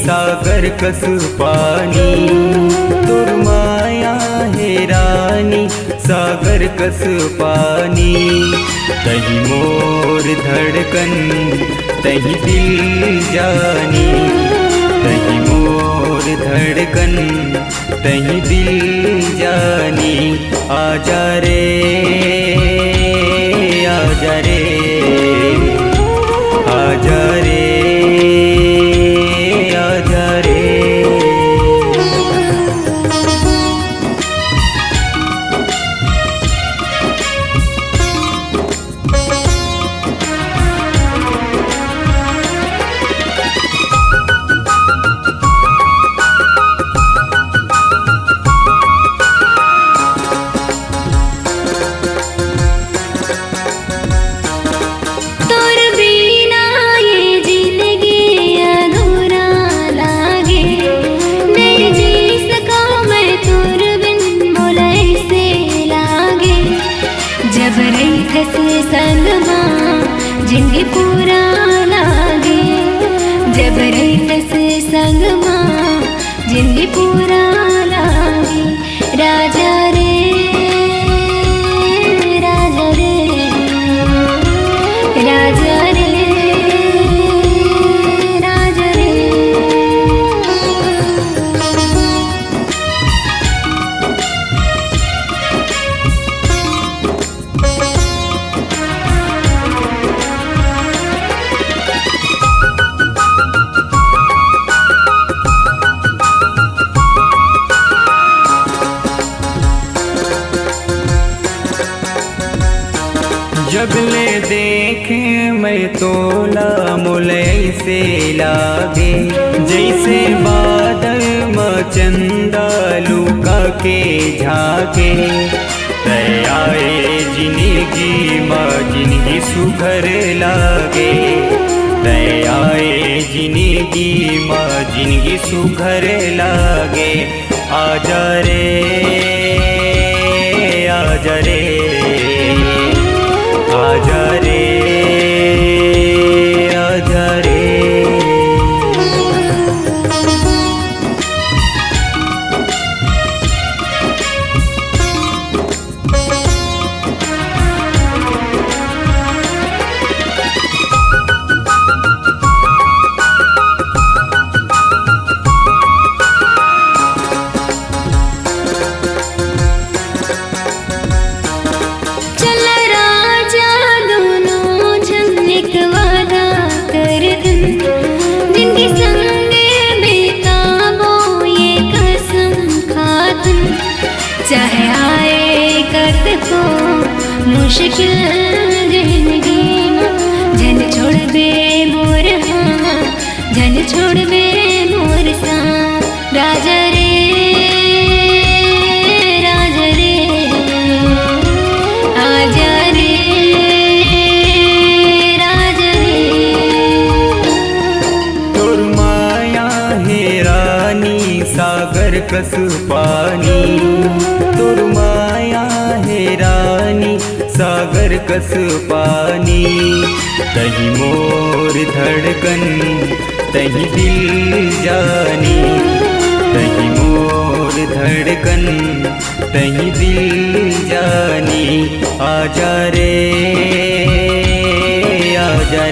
सागर कस पानी तोर माया है रानी सागर कस पानी। तही मोर धड़कन तही दिल जानी तही मोर धड़कन तही दिल जानी। आजा रे आजा रे आजा रे आजा रे। जिंदगी पूरा लागे जब रैतस संग माँ जिंदगी पूरा लागे। राजा रे राजा रे राजा रे राजा रे। जगले देखे मैं तोला मुलई से लागे जैसे बादल मचंदा लुका के झाके। तयाए जिंदगी माँ जिंदगी सुघर लागे तयाए जिंदगी माँ जिंदगी सुघर लागे। आजा रे आजा रे आजा रे आजा रे। चाहे आए कत को मुश्किल जिंदगी में जन छोड़ दे मोर हाँ जन छोड़ दे मोर सा। राजा रे राजा रे आजा रे राजा रे। तोर माया है रानी सागर कस पानी तोर माया है रानी सागर कस पानी। तही मोर धड़कन तही दिल जानी तही मोर धड़कन तही दिल जानी आजा रे आजा